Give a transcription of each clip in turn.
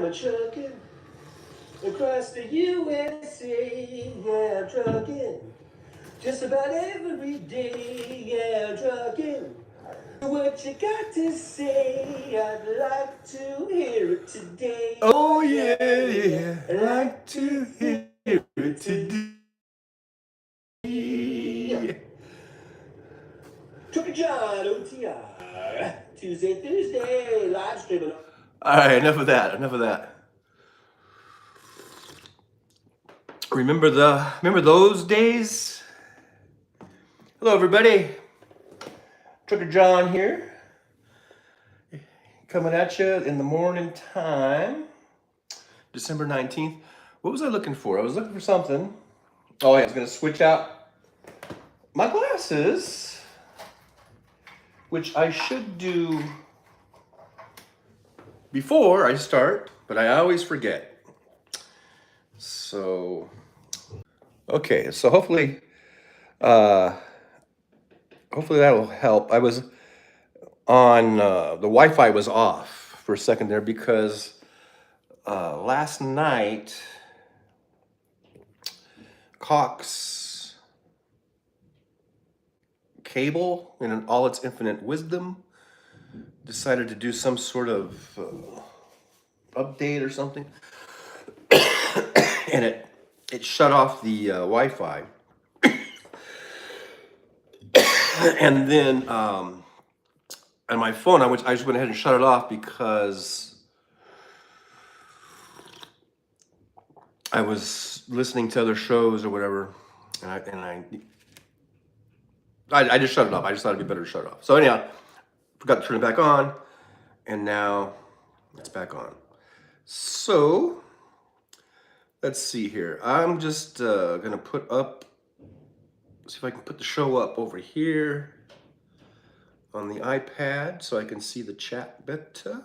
a truckin' across the USA. Yeah, I'm truckin' just about every day. Yeah, I'm truckin'. What you got to say? I'd like to hear it today. Oh yeah, yeah, I'd like to hear it today. Trucker John, OTR. Tuesday, Thursday, live streaming. All right, enough of that. Enough of that. Remember those days? Hello, everybody. Trucker John here, coming at you in the morning time, December 19th. What was I looking for? I was looking for something. Oh, yeah, I was going to switch out my glasses, which I should do before I start, but I always forget. So, okay, so hopefully that'll help. I was on, the Wi-Fi was off for a second there because last night, Cox Cable, in all its infinite wisdom, decided to do some sort of update or something, and it shut off the Wi-Fi, and then on my phone, I just went ahead and shut it off because I was listening to other shows or whatever, and I just shut it off. I just thought it'd be better to shut it off. So anyhow, forgot to turn it back on, and now it's back on. So let's see here. I'm just gonna see if I can put the show up over here on the iPad so I can see the chat better.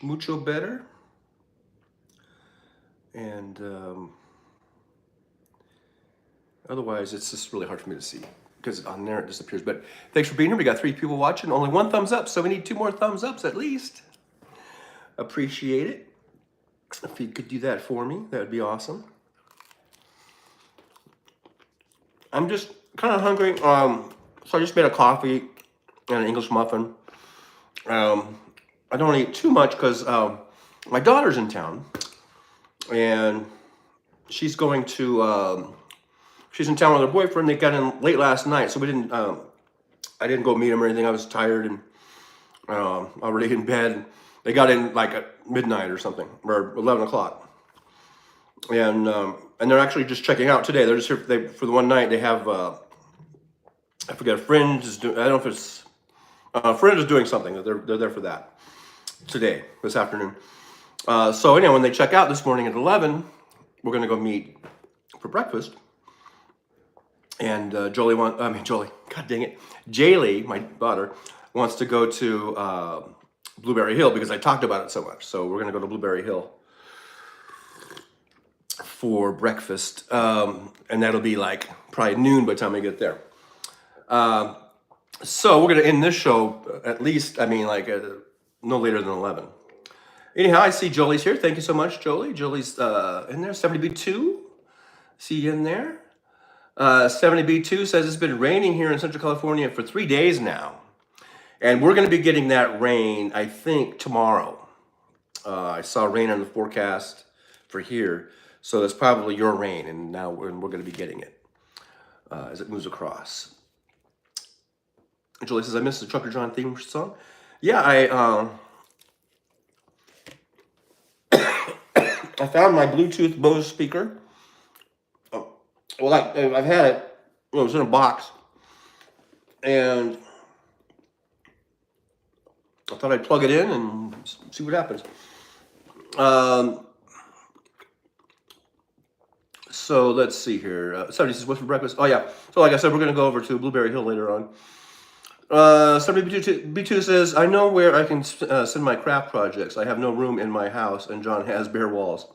Mucho better. And otherwise, it's just really hard for me to see because on there it disappears. But thanks for being here. We got 3 people watching, only 1 thumbs up, so we need 2 more thumbs ups at least. Appreciate it. If you could do that for me, that would be awesome. I'm just kind of hungry. So I just made a coffee and an English muffin. I don't want to eat too much because my daughter's in town, and she's going to. She's in town with her boyfriend. They got in late last night, so we didn't. I didn't go meet them or anything. I was tired and already in bed. They got in like at midnight or something, or 11 o'clock, and they're actually just checking out today. They're just here for the one night. They have I forget. A friend is doing. I don't know if it's a friend is doing something. They're there for that today, this afternoon. So anyway, when they check out this morning at 11, we're gonna go meet for breakfast. And Jolie, God dang it, Jaylee, my daughter, wants to go to Blueberry Hill because I talked about it so much. So we're gonna go to Blueberry Hill for breakfast, and that'll be like probably noon by the time I get there. So we're gonna end this show at least, no later than 11. Anyhow, I see Jolie's here. Thank you so much, Jolie. Jolie's in there. 70B2, see you in there. 70B2 says it's been raining here in Central California for 3 days now. And we're going to be getting that rain, I think, tomorrow. I saw rain on the forecast for here. So that's probably your rain, and now we're going to be getting it as it moves across. Julie says, I missed the Trucker John theme song. Yeah, I found my Bluetooth Bose speaker. Well, I've had it. It was in a box, and I thought I'd plug it in and see what happens. So let's see here. Somebody says, what's for breakfast? Oh, yeah. So like I said, we're going to go over to Blueberry Hill later on. Somebody B2 says, I know where I can send my craft projects. I have no room in my house, and John has bare walls.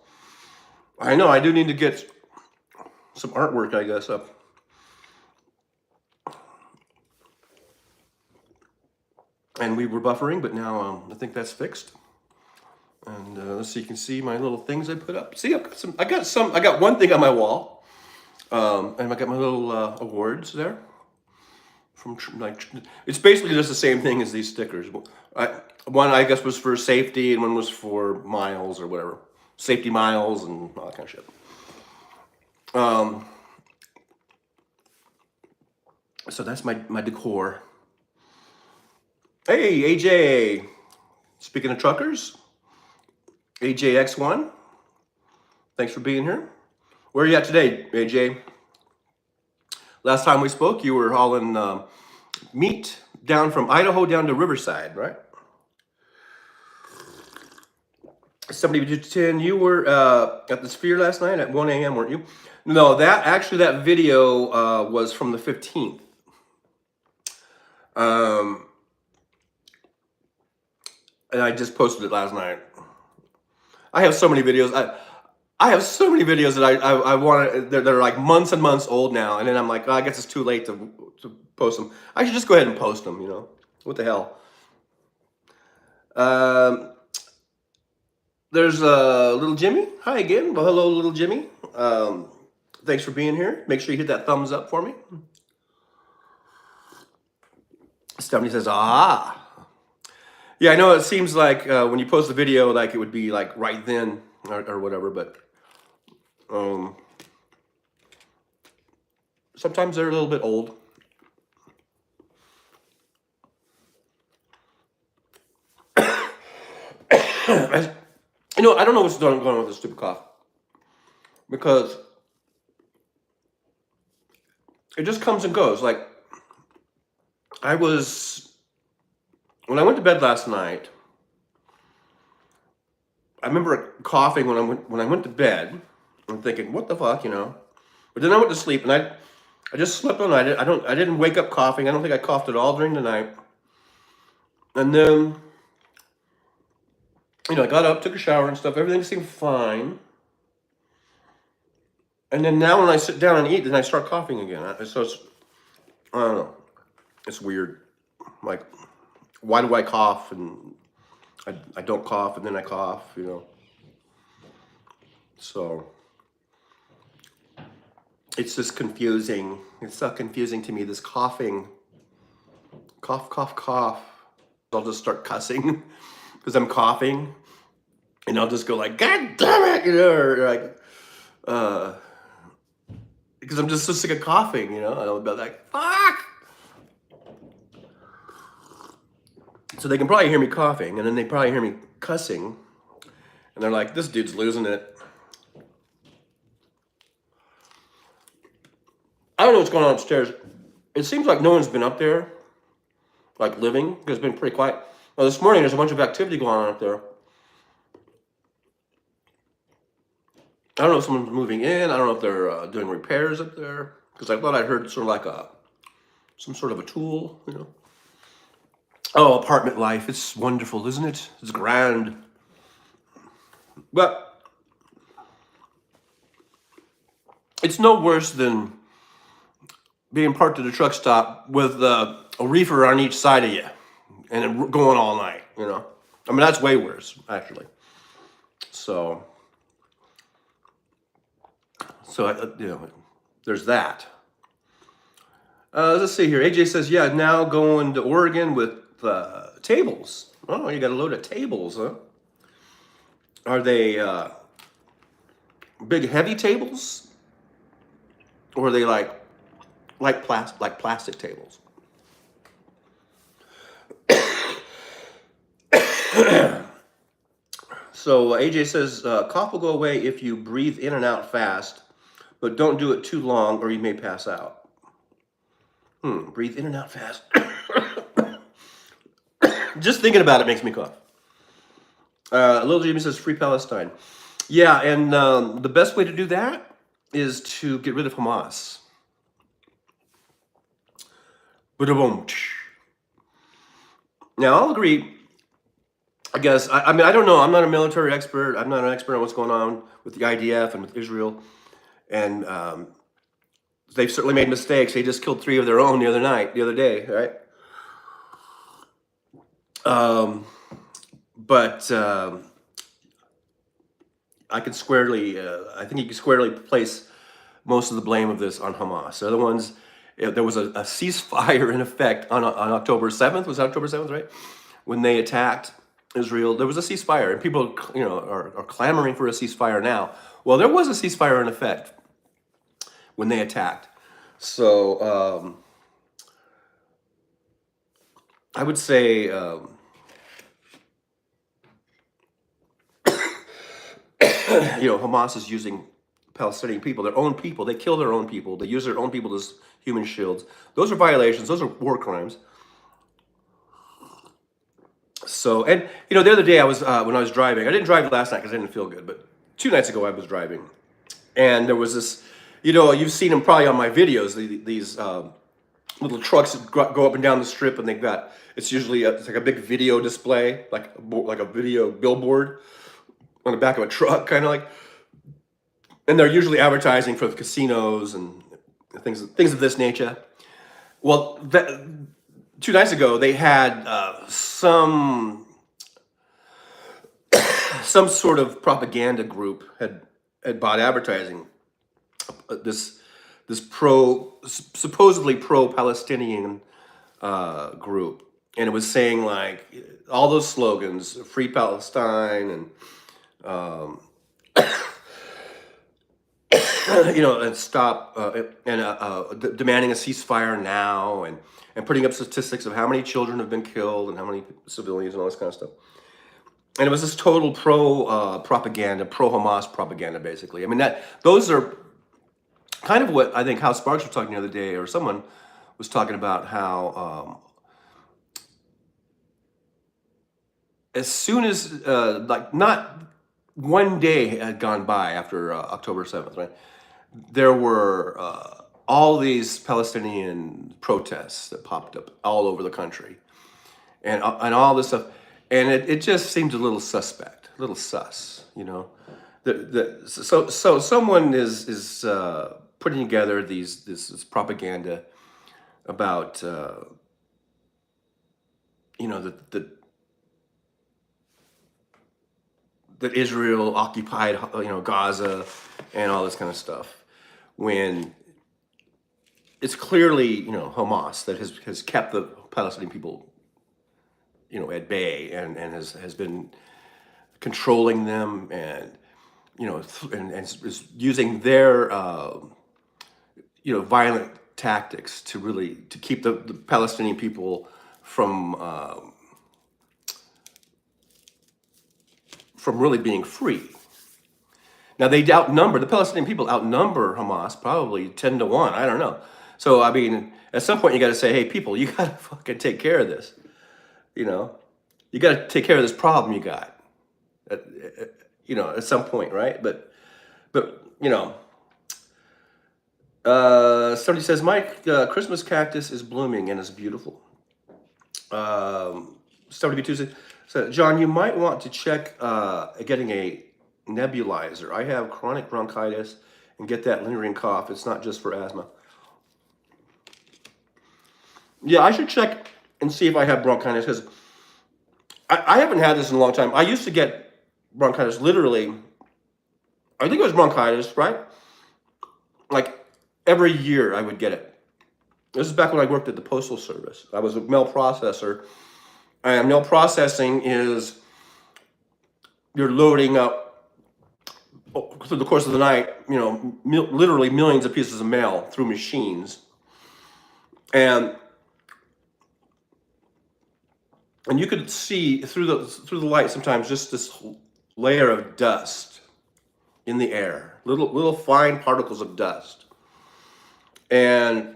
I know. I do need to get some artwork, I guess, up. And we were buffering, but now I think that's fixed. And so you can see my little things I put up. See, I got one thing on my wall. And I got my little awards there. It's basically just the same thing as these stickers. One I guess was for safety, and one was for miles or whatever, safety miles and all that kind of shit. So that's my decor. Hey AJ, speaking of truckers, AJX1, thanks for being here. Where are you at today, AJ? Last time we spoke, you were hauling meat down from Idaho down to Riverside, right? 70-10, you were at the Sphere last night at 1 a.m., weren't you? No, that video was from the 15th. And I just posted it last night. I have so many videos. I have so many videos that I want. They're like months and months old now, and then I'm like, oh, I guess it's too late to post them. I should just go ahead and post them. You know, what the hell? There's little Jimmy. Hi again. Well, hello, little Jimmy. Thanks for being here. Make sure you hit that thumbs up for me. Stephanie says, ah. Yeah, I know it seems like when you post the video, like it would be like right then or whatever, but sometimes they're a little bit old. You know, I don't know what's going on with this stupid cough, because it just comes and goes. Like, when I went to bed last night, I remember coughing when I went to bed. I'm thinking, what the fuck, you know? But then I went to sleep, and I just slept all night. I didn't wake up coughing. I don't think I coughed at all during the night. And then, you know, I got up, took a shower and stuff. Everything seemed fine. And then now when I sit down and eat, then I start coughing again. So it's, I don't know. It's weird. Like, why do I cough and I don't cough and then I cough, you know? So it's just confusing. It's so confusing to me, this coughing. Cough, cough, cough. I'll just start cussing because I'm coughing, and I'll just go like, God damn it, you know, or like, because I'm just so sick of coughing, you know, and I'll be like, fuck. So they can probably hear me coughing, and then they probably hear me cussing, and they're like, this dude's losing it. I don't know what's going on upstairs. It seems like no one's been up there, like living. It's been pretty quiet. Well, this morning there's a bunch of activity going on up there. I don't know if someone's moving in. I don't know if they're doing repairs up there, because I thought I heard sort of like some sort of a tool, you know. Oh, apartment life. It's wonderful, isn't it? It's grand. But it's no worse than being parked at a truck stop with a reefer on each side of you and it going all night, you know. I mean, that's way worse, actually. So you know, there's that. Let's see here. AJ says, yeah, now going to Oregon with tables. Oh, you got a load of tables, huh? Are they big, heavy tables? Or are they like plastic tables? So AJ says, cough will go away if you breathe in and out fast, but don't do it too long or you may pass out. Breathe in and out fast. Just thinking about it makes me cough. Little Jimmy says, free Palestine. Yeah, and the best way to do that is to get rid of Hamas. Now, I'll agree. I guess, I mean, I don't know. I'm not a military expert. I'm not an expert on what's going on with the IDF and with Israel. And they've certainly made mistakes. They just killed 3 of their own the other day, right? But I can squarely, I think you can squarely place most of the blame of this on Hamas. They're the ones. There was a ceasefire in effect on October 7th. Was it October 7th, right? When they attacked Israel, there was a ceasefire, and people, are clamoring for a ceasefire now. Well, there was a ceasefire in effect when they attacked. So I would say, Hamas is using Palestinian people, their own people. They kill their own people. They use their own people as human shields. Those are violations. Those are war crimes. So, and the other day I was when I was driving. I didn't drive last night because I didn't feel good. But 2 nights ago I was driving, and there was this. You've seen them probably on my videos. These little trucks that go up and down the strip, and they've got. It's usually it's like a big video display, like a video billboard on the back of a truck, kind of like. And they're usually advertising for the casinos and things of this nature. Well, 2 nights ago they had some sort of propaganda group had bought advertising. This supposedly pro-Palestinian group, and it was saying like all those slogans, "Free Palestine," and and stop demanding a ceasefire now, and putting up statistics of how many children have been killed and how many civilians and all this kind of stuff. And it was this total propaganda, pro Hamas propaganda, basically. I mean, those are kind of what I think House Sparks was talking the other day, or someone was talking about how as soon as not one day had gone by after October 7th, right? There were all these Palestinian protests that popped up all over the country, and all this stuff, and it just seemed a little suspect, a little sus, So someone is putting together this propaganda about that Israel occupied Gaza and all this kind of stuff, when it's clearly Hamas that has kept the Palestinian people at bay, and has been controlling them, and and is using their violent tactics to keep the Palestinian people from really being free. Now the Palestinian people outnumber Hamas probably 10-1. I don't know. So I mean, at some point you got to say, hey, people, you got to fucking take care of this. You got to take care of this problem you got. At some point, right? But somebody says, Mike, Christmas cactus is blooming and is beautiful. Somebody be Tuesday. So, John, you might want to check getting a nebulizer. I have chronic bronchitis and get that lingering cough. It's not just for asthma. Yeah, I should check and see if I have bronchitis, because I haven't had this in a long time. I used to get bronchitis literally, I think it was bronchitis, right? Like every year I would get it. This is back when I worked at the Postal Service. I was a mail processor. And mail processing is you're loading up through the course of the night, literally millions of pieces of mail through machines. And you could see through the light sometimes just this layer of dust in the air, little fine particles of dust. And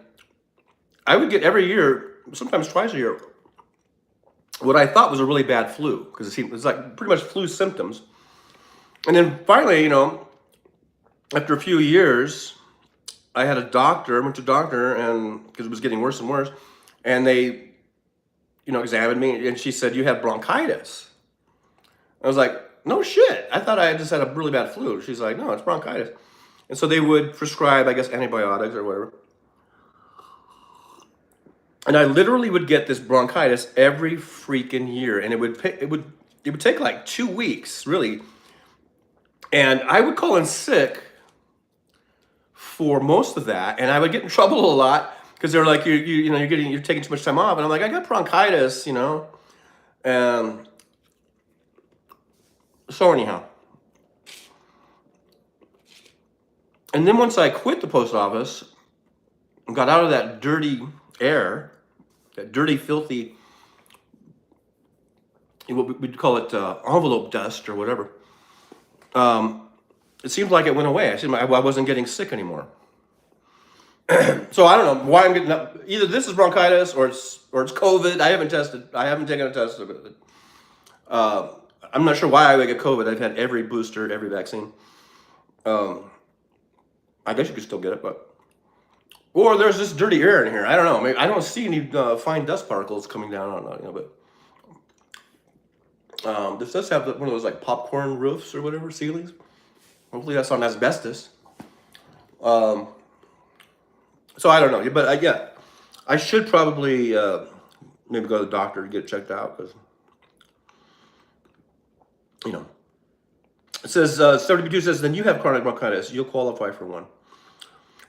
I would get every year, sometimes twice a year, what I thought was a really bad flu, because it was like pretty much flu symptoms. And then finally, after a few years, I went to a doctor, and because it was getting worse and worse, and they examined me, and she said, you have bronchitis. I was like, no shit. I thought I just had a really bad flu. She's like, no, it's bronchitis. And so they would prescribe, I guess, antibiotics or whatever. And I literally would get this bronchitis every freaking year, and it would take like 2 weeks, really, And I would call in sick for most of that, and I would get in trouble a lot because they're like, you're taking too much time off, and I'm like, I got bronchitis, and so anyhow, and then once I quit the post office, and got out of that dirty air, that dirty, filthy, what we'd call it envelope dust or whatever. It seemed like it went away. I wasn't getting sick anymore. So I don't know why I'm getting up. Either this is bronchitis or it's COVID. I haven't tested. I haven't taken a test of it. I'm not sure why I would get COVID. I've had every booster, every vaccine. I guess you could still get it, or there's this dirty air in here. I don't know. Maybe I don't see any fine dust particles coming down on it, but this does have one of those like popcorn roofs or whatever, ceilings. Hopefully that's on asbestos. So I don't know, but yeah, I should probably maybe go to the doctor to get it checked out because it says 72 says then you have chronic bronchitis, you'll qualify for one.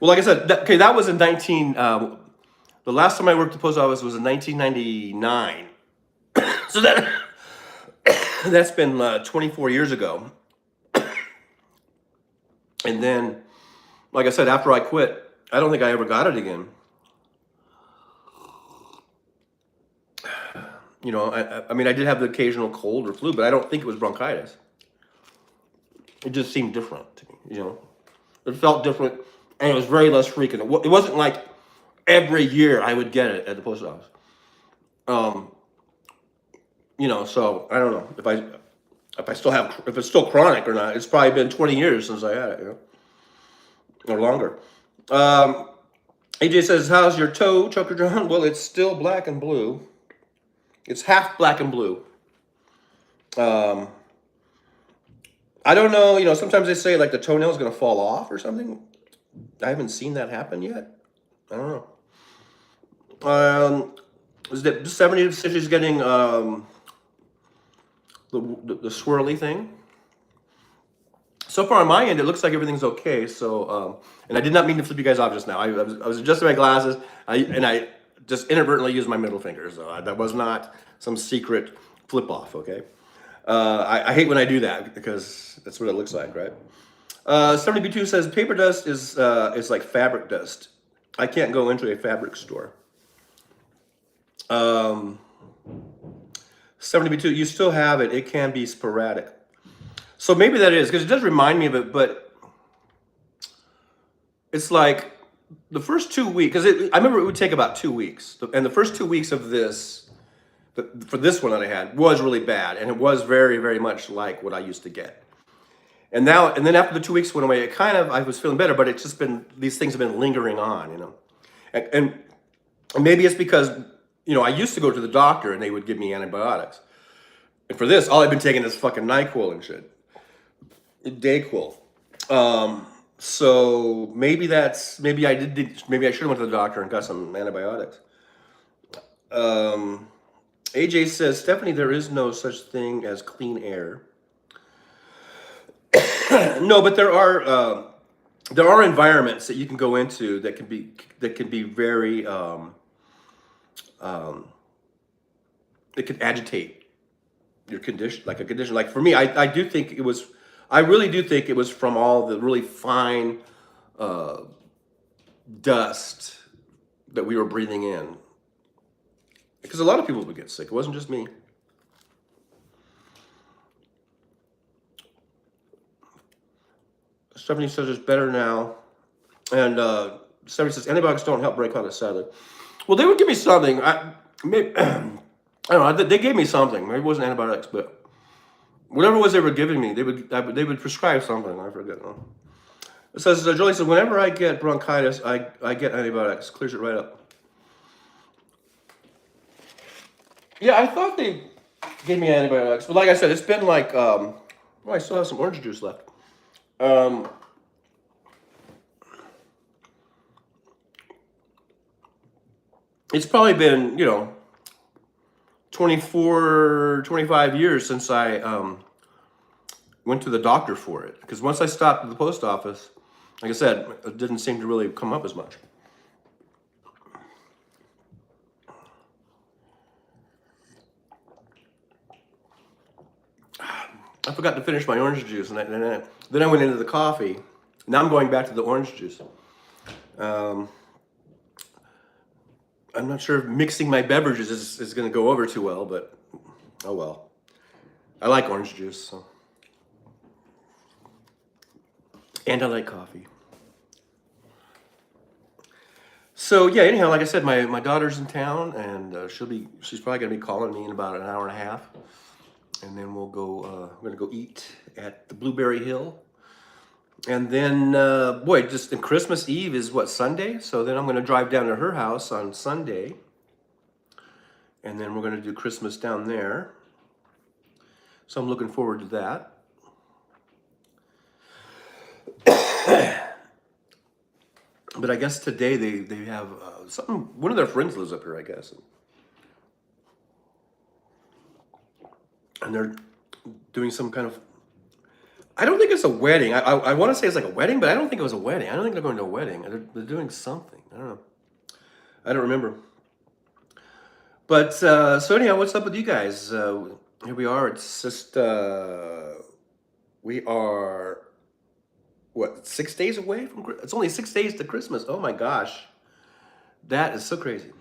Well, like I said, that was in 19. The last time I worked at the post office was in 1999. So that's been 24 years ago. And then, like I said, after I quit, I don't think I ever got it again. I mean, I did have the occasional cold or flu, but I don't think it was bronchitis. It just seemed different to me, It felt different, and it was very less frequent. It wasn't like every year I would get it at the post office. So I don't know if it's still chronic or not. It's probably been 20 years since I had it, or longer. AJ says, how's your toe, Chucker John? Well, it's still black and blue. It's half black and blue. I don't know, sometimes they say like the toenail is going to fall off or something. I haven't seen that happen yet. I don't know. Is that 70 says she's getting the swirly thing. So far on my end, it looks like everything's okay. So, and I did not mean to flip you guys off just now. I was adjusting my glasses, and I just inadvertently used my middle finger. So that was not some secret flip off, okay? I hate when I do that because that's what it looks like, right? 72 says paper dust is like fabric dust. I can't go into a fabric store. 72, you still have it. It can be sporadic. So maybe that is, because it does remind me of it, but it's like the first 2 weeks, because I remember it would take about 2 weeks. And the first 2 weeks of this, for this one that I had, was really bad. And it was very, very much like what I used to get. And then after the 2 weeks went away, I was feeling better, but it's just been, these things have been lingering on, And maybe it's because, I used to go to the doctor and they would give me antibiotics. And for this, all I've been taking is fucking NyQuil and shit. Dayquil. So maybe I should have went to the doctor and got some antibiotics. AJ says, Stephanie, there is no such thing as clean air. No, but there are environments that you can go into that can be very it could agitate your condition, like a condition. Like for me, I really do think it was from all the really fine dust that we were breathing in. Because a lot of people would get sick. It wasn't just me. Stephanie says it's better now. And Stephanie says antibiotics don't help bronchitis, sadly. Well, they would give me something. I don't know. They gave me something. Maybe it wasn't antibiotics, but whatever it was they were giving me, they would prescribe something. I forget. It says, Jolie says, whenever I get bronchitis, I get antibiotics. Clears it right up. Yeah, I thought they gave me antibiotics. But like I said, it's been like, I still have some orange juice left. It's probably been, 24, 25 years since I went to the doctor for it. Because once I stopped at the post office, like I said, it didn't seem to really come up as much. I forgot to finish my orange juice, and then I went into the coffee. Now I'm going back to the orange juice. I'm not sure if mixing my beverages is going to go over too well, but oh well. I like orange juice, so. And I like coffee. So yeah, anyhow, like I said, my daughter's in town, and she's probably gonna be calling me in about an hour and a half, and then we're gonna go eat at the Blueberry Hill, and then boy, just and Christmas Eve is what, Sunday? So then I'm gonna drive down to her house on Sunday, and then we're gonna do Christmas down there. So I'm looking forward to that. But I guess today they have something. One of their friends lives up here, I guess, and they're doing some kind of. I don't think it's a wedding. I want to say it's like a wedding, but I don't think it was a wedding. I don't think they're going to a wedding. They're doing something. I don't know. I don't remember. But so anyhow, what's up with you guys? Here we are. It's just we are. What, 6 days away from Christmas? It's only 6 days to Christmas. Oh my gosh. That is so crazy.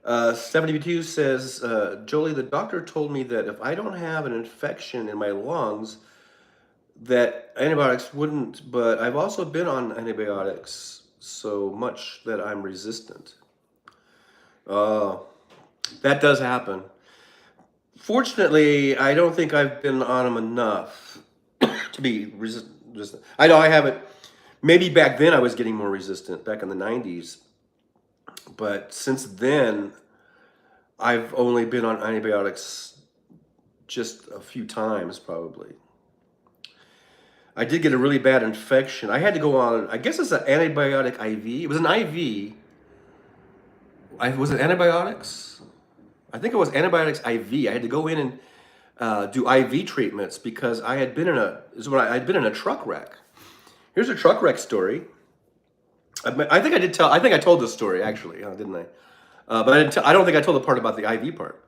72 says, Jolie, the doctor told me that if I don't have an infection in my lungs, that antibiotics wouldn't, but I've also been on antibiotics so much that I'm resistant. That does happen. Fortunately, I don't think I've been on them enough to be resistant. I know I haven't. Maybe back then I was getting more resistant, back in the 90s. But since then, I've only been on antibiotics just a few times, probably. I did get a really bad infection. I had to go on, I guess it's an antibiotic IV. It was an IV. Was it antibiotics? I think it was antibiotics IV. I had to go in and do IV treatments because I had been in a truck wreck. Here's a truck wreck story. I think I told this story actually, didn't I? But I don't think I told the part about the IV part.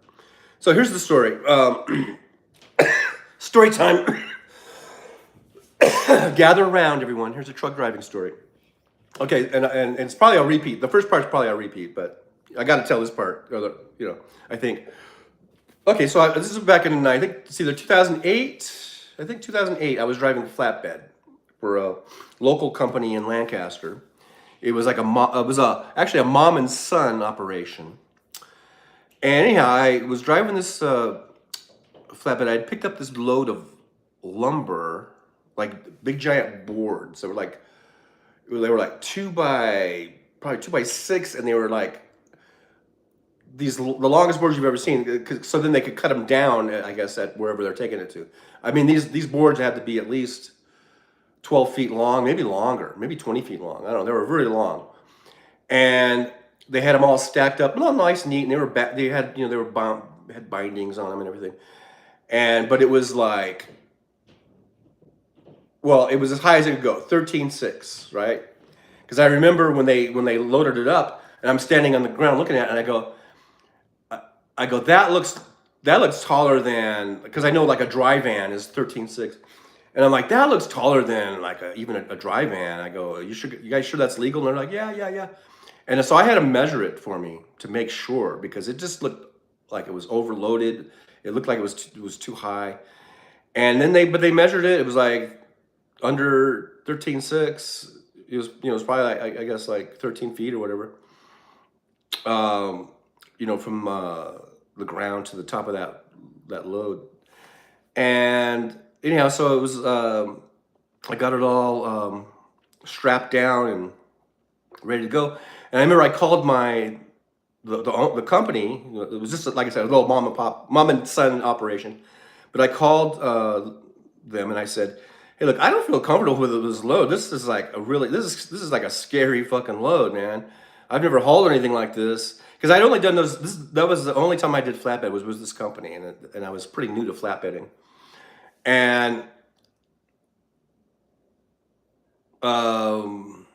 So here's the story. Story time. Gather around, everyone. Here's a truck driving story. Okay, and it's probably a repeat. The first part's probably a repeat, but I got to tell this part. I think. Okay, so this is back in, I think it's either 2008. I think 2008. I was driving flatbed for a local company in Lancaster. It was like actually a mom and son operation. And anyhow, I was driving this flatbed. I had picked up this load of lumber, like big giant boards. They were like 2 by 6, and they were like the longest boards you've ever seen. So then they could cut them down, I guess, at wherever they're taking it to. I mean, these boards had to be at least 12 feet long, maybe longer, maybe 20 feet long. I don't know. They were very long, and they had them all stacked up, all nice, neat, and they had had bindings on them and everything. But it was like, well, it was as high as it could go, 13.6, right? Because I remember when they loaded it up, and I'm standing on the ground looking at it, and I go, that looks taller than, because I know like a dry van is 13.6, and I'm like, that looks taller than like even a dry van. I go, you guys sure that's legal? And they're like, yeah. And so I had to measure it for me to make sure, because it just looked like it was overloaded. It looked like it was too high. And then they measured it. It was like under 13.6. It was it was probably like, I guess like 13 feet or whatever. From the ground to the top of that load. And anyhow, so it was, I got it all strapped down and ready to go. And I remember I called the company. It was just, like I said, a little mom and son operation. But I called them and I said, hey, look, I don't feel comfortable with this load. This is like this is like a scary fucking load, man. I've never hauled anything like this. Because I'd only done those. That was the only time I did flatbed was with this company, and I was pretty new to flatbedding. And um,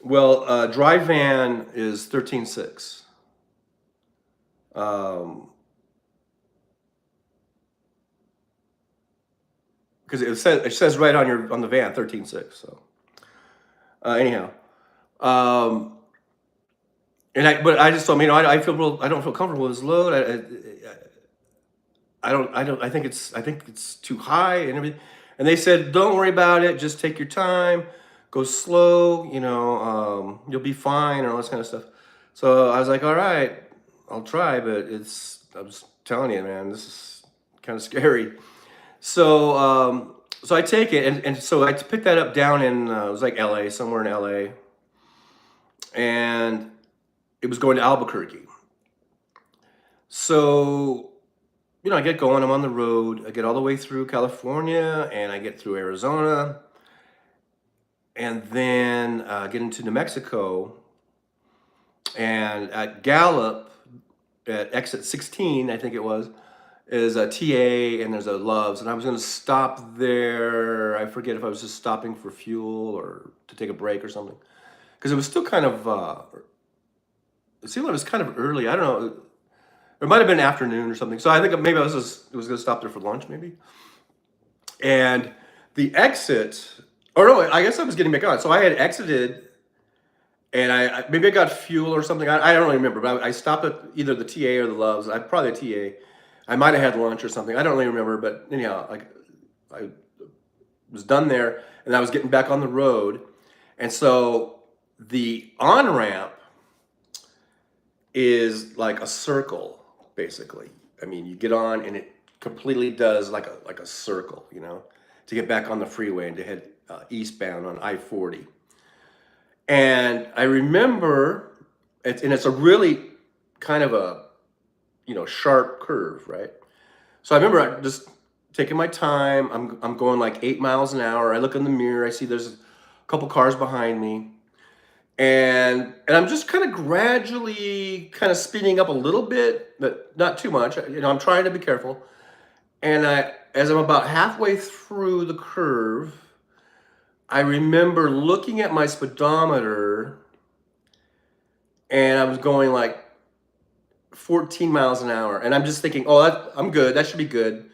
well, dry van is 13.6. Um, because it says right on the van 13.6. So anyhow, um, but I just told him, I feel I don't feel comfortable with this load. I think it's too high and everything. And they said, don't worry about it. Just take your time, go slow. You'll be fine and all this kind of stuff. So I was like, all right, I'll try, but I was telling you, man, this is kind of scary. So I take it, and so I picked that up down in it was like L.A., somewhere in L.A., and it was going to Albuquerque. So I get going. I'm on the road. I get all the way through California, and I get through Arizona, and then get into New Mexico. And at Gallup, at exit 16, I think it was, is a TA, and there's a Love's, and I was going to stop there. I forget if I was just stopping for fuel or to take a break or something, because it was still kind of. It seemed like it was kind of early. I don't know. It might have been afternoon or something. So I think maybe I was going to stop there for lunch, maybe. And the exit, or no, I guess I was getting back on. So I had exited, and maybe I got fuel or something. I don't really remember, but I stopped at either the TA or the Love's. I probably a TA. I might have had lunch or something. I don't really remember, but anyhow, I was done there, and I was getting back on the road, and so the on ramp is like a circle, basically. I mean, you get on, and it completely does like a circle, to get back on the freeway and to head eastbound on I-40. And I remember, it's a really kind of a sharp curve, right? So I remember I just taking my time. I'm going like 8 miles an hour. I look in the mirror. I see there's a couple cars behind me, and I'm just kind of gradually kind of speeding up a little bit, but not too much. I'm trying to be careful. And as I'm about halfway through the curve, I remember looking at my speedometer, and I was going like 14 miles an hour, and I'm just thinking, oh, I'm good. That should be good.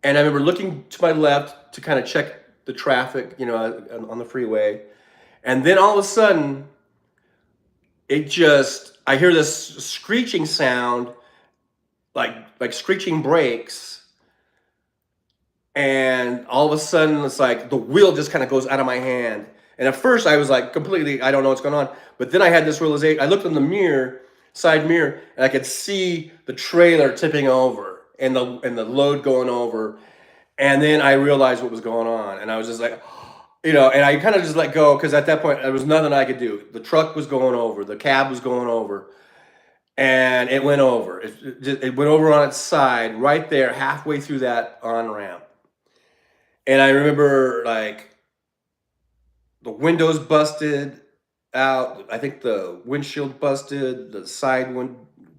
And I remember looking to my left to kind of check the traffic, on the freeway. And then all of a sudden, I hear this screeching sound, like screeching brakes. And all of a sudden, it's like the wheel just kind of goes out of my hand. And at first, I was like completely, I don't know what's going on. But then I had this realization. I looked in the mirror, side mirror, and I could see the trailer tipping over and the load going over. And then I realized what was going on, and I was just like, and I kind of just let go, because at that point there was nothing I could do. The truck was going over, the cab was going over, and it went over. It went over on its side right there, halfway through that on ramp. And I remember like the windows busted out. I think the windshield busted, the side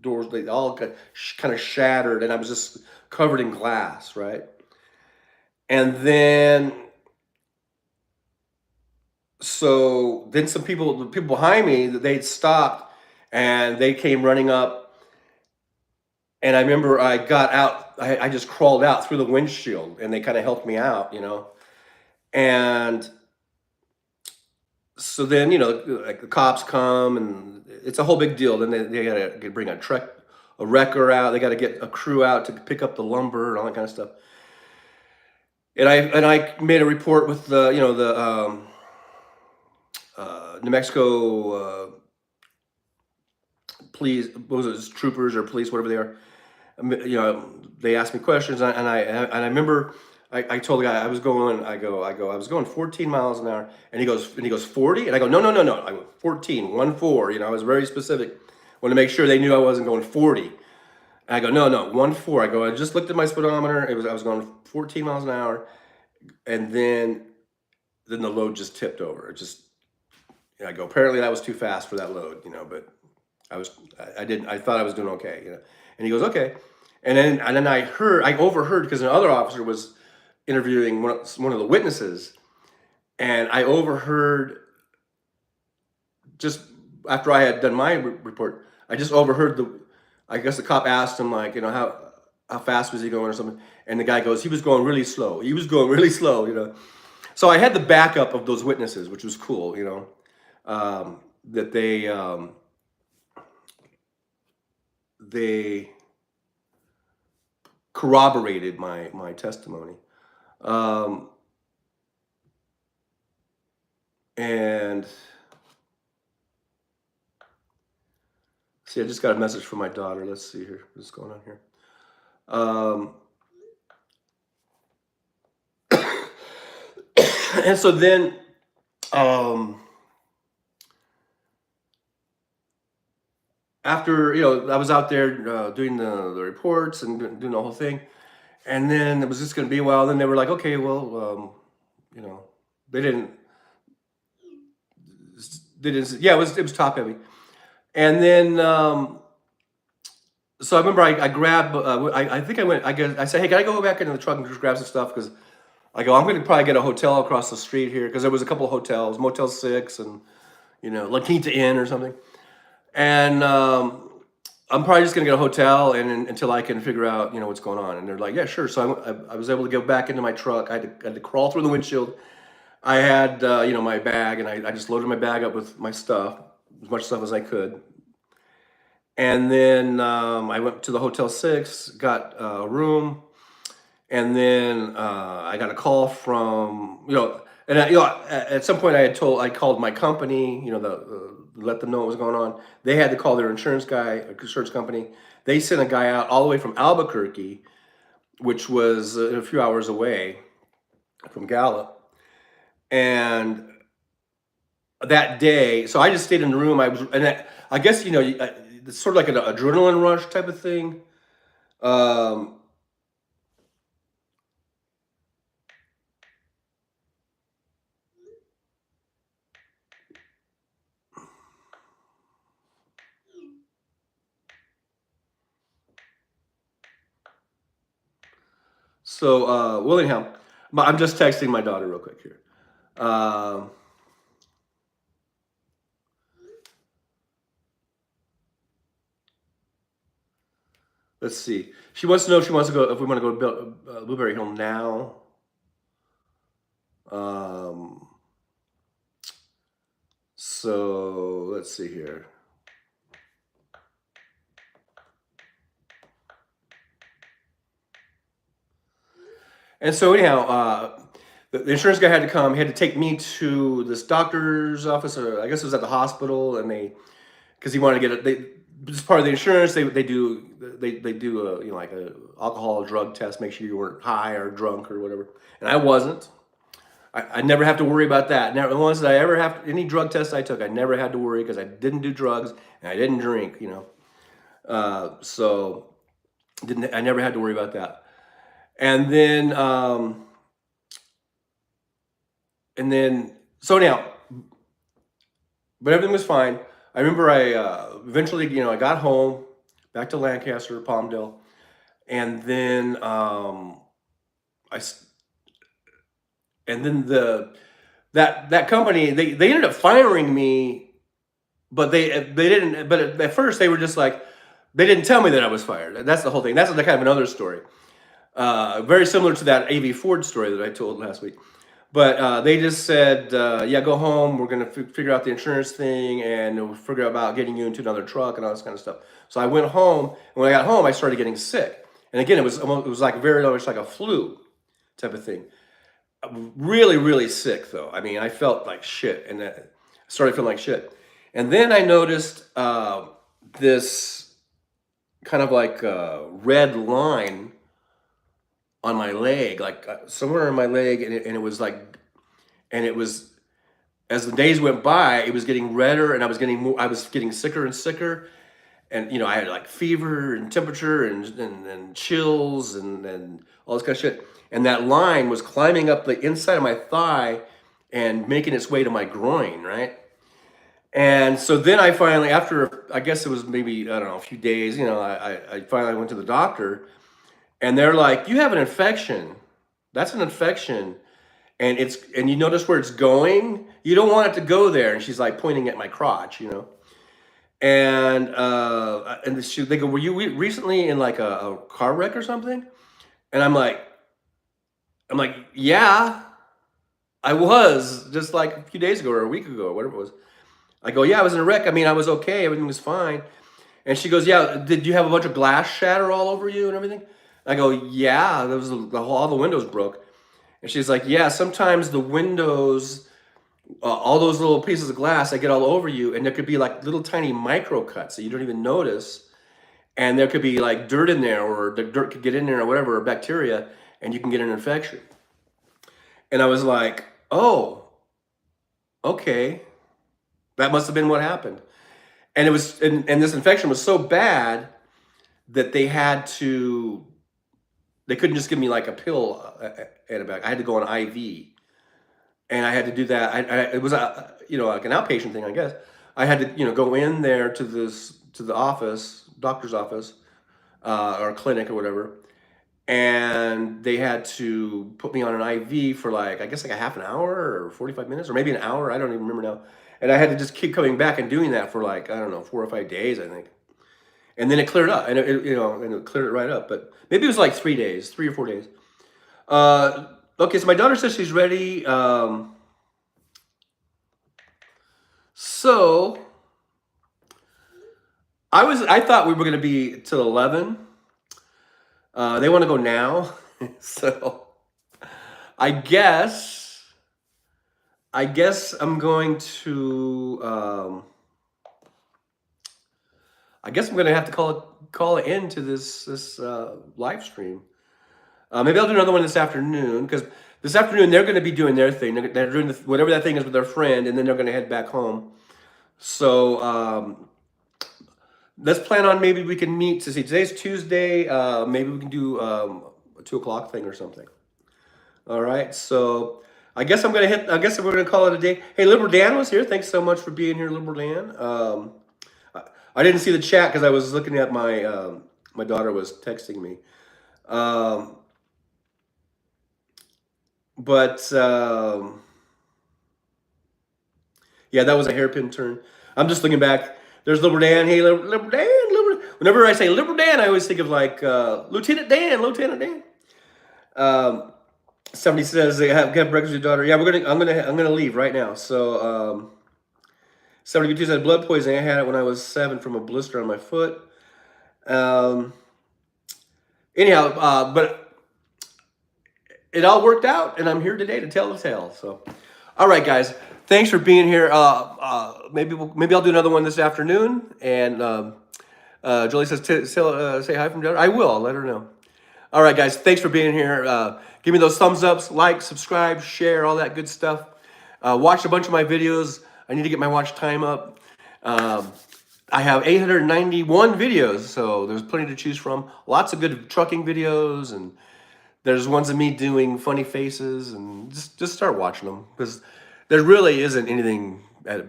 doors, they all kind of shattered, and I was just covered in glass, right? And then, so then the people behind me, they'd stopped, and they came running up. And I remember I got out, I just crawled out through the windshield, and they kind of helped me out, And so then, like the cops come, and it's a whole big deal. Then they got to bring a wrecker out. They got to get a crew out to pick up the lumber and all that kind of stuff. And I made a report with the New Mexico police, what was it, troopers or police, whatever they are. They asked me questions, and I remember I told the guy I was going. I was going 14 miles an hour, and he goes 40, and I go no. I go 14, 1-4. I was very specific. Wanted to make sure they knew I wasn't going 40. And I go no 1-4. I go, I just looked at my speedometer. I was going 14 miles an hour, and then the load just tipped over. I go, apparently that was too fast for that load, but I thought I was doing okay, you know. And he goes, okay. And then I overheard because another officer was interviewing one of the witnesses, and I overheard just after I had done my report, I just overheard I guess the cop asked him like, you know, how fast was he going or something, and the guy goes, he was going really slow. He was going really slow, you know. So I had the backup of those witnesses, which was cool, you know, that they corroborated my testimony. Um, and see, I just got a message from my daughter. Let's see here. What's going on here? And so then, after, you know, I was out there doing the reports and doing the whole thing, and then it was just going to be a while. Then they were like, okay, well, you know, they didn't, yeah, it was top heavy. And then, so I remember I grabbed, I think I said, hey, can I go back into the truck and just grab some stuff? Because I go, I'm going to probably get a hotel across the street here, because there was a couple of hotels, Motel 6 and, you know, La Quinta Inn or something. And I'm probably just going to get a hotel until I can figure out, you know, what's going on. And they're like, yeah, sure. So I was able to go back into my truck. I had to crawl through the windshield. I had, you know, my bag, and I just loaded my bag up with my stuff, as much stuff as I could. And then I went to the Hotel 6, got a room, and then I got a call from, you know, and you know, at some point I called my company, you know, let them know what was going on. They had to call their insurance company. They sent a guy out all the way from Albuquerque, which was a few hours away from Gallup. And that day, so I just stayed in the room. I guess, you know, it's sort of like an adrenaline rush type of thing. So, well, anyhow, I'm just texting my daughter real quick here. Let's see. She wants to know if she wants to go, if we want to go to Blueberry Hill now. So let's see here. And so anyhow, the insurance guy had to come. He had to take me to this doctor's office, or I guess it was at the hospital, and because he wanted to get it. As part of the insurance, they do a, you know, like a alcohol drug test, make sure you weren't high or drunk or whatever. And I wasn't. I never have to worry about that. Never, the ones that I ever have, any drug test I took, I never had to worry because I didn't do drugs and I didn't drink. You know, so I never had to worry about that. And then so now, but everything was fine. I remember I eventually, you know, I got home back to Lancaster, Palmdale, and then that company, they ended up firing me, but they didn't. But at first they were just like, they didn't tell me that I was fired. That's the whole thing. That's kind of another story, very similar to that AV Ford story that I told last week. But they just said, yeah, go home. We're going to figure out the insurance thing, and we'll figure out about getting you into another truck and all this kind of stuff. So I went home, and when I got home, I started getting sick. And again, it was like very much like a flu type of thing. Really, really sick, though. I mean, I felt like shit, and I started feeling like shit. And then I noticed this kind of like red line on my leg, like somewhere on my leg, and it was like, and it was, as the days went by, it was getting redder, and I was getting sicker and sicker, and you know, I had like fever and temperature and chills and all this kind of shit, and that line was climbing up the inside of my thigh and making its way to my groin, right? And so then I finally, after I guess it was maybe, I don't know, a few days, I finally went to the doctor, and they're like, "You have an infection. That's an infection, and you notice where it's going. You don't want it to go there." And she's like pointing at my crotch, they go, "Were you recently in like a car wreck or something?" And I'm like, "Yeah, I was just like a few days ago or a week ago or whatever it was." I go, "Yeah, I was in a wreck. I mean, I was okay. Everything was fine." And she goes, "Yeah, did you have a bunch of glass shatter all over you and everything?" I go, "Yeah, there was all the windows broke." And she's like, "Yeah, sometimes the windows, all those little pieces of glass, they get all over you, and there could be like little tiny micro cuts that you don't even notice, and there could be like dirt in there, or the dirt could get in there, or whatever, or bacteria, and you can get an infection." And I was like, "Oh, okay, that must have been what happened." And and this infection was so bad that they couldn't just give me like a pill antibiotic. I had to go on IV, and I had to do that. It was like an outpatient thing, I guess. I had to go in there to the office, doctor's office, or clinic or whatever, and they had to put me on an IV for like, I guess, like a half an hour or 45 minutes or maybe an hour. I don't even remember now. And I had to just keep coming back and doing that for like, I don't know, 4 or 5 days, I think. And then it cleared up, and it cleared it right up. But maybe it was like 3 days, 3 or 4 days. Okay, so my daughter says she's ready. So I thought we were gonna be till 11. They want to go now, so I guess I'm going to. I guess I'm gonna have to call it into this live stream. Maybe I'll do another one this afternoon, because this afternoon they're going to be doing their thing. They're doing whatever that thing is with their friend, and then they're going to head back home. So let's plan on, maybe we can meet to see. Today's Tuesday. Maybe we can do a 2 o'clock thing or something. All right. So I guess I guess we're gonna call it a day. Hey, Liberal Dan was here. Thanks so much for being here, Liberal Dan. I didn't see the chat because I was looking at my daughter was texting me. But yeah, that was a hairpin turn. I'm just looking back. There's Liberal Dan. Hey, Liberal Dan. Whenever I say Liberal Dan, I always think of like Lieutenant Dan. Lieutenant Dan. 70 says they have breakfast with your daughter. Yeah, I'm gonna leave right now. So 72 said blood poisoning. I had it when I was 7 from a blister on my foot. Anyhow, but it all worked out, and I'm here today to tell the tale. So, all right, guys, thanks for being here. Maybe I'll do another one this afternoon. And Julie says, say hi from Jennifer. I will. I'll let her know. All right, guys, thanks for being here. Give me those thumbs ups, like, subscribe, share, all that good stuff. Watch a bunch of my videos. I need to get my watch time up. I have 891 videos, so there's plenty to choose from. Lots of good trucking videos, and there's ones of me doing funny faces, and just start watching them, because there really isn't anything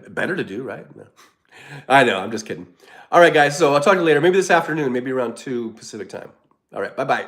better to do, right? No. I know, I'm just kidding. All right, guys, so I'll talk to you later. Maybe this afternoon, maybe around 2 Pacific time. All right, bye-bye.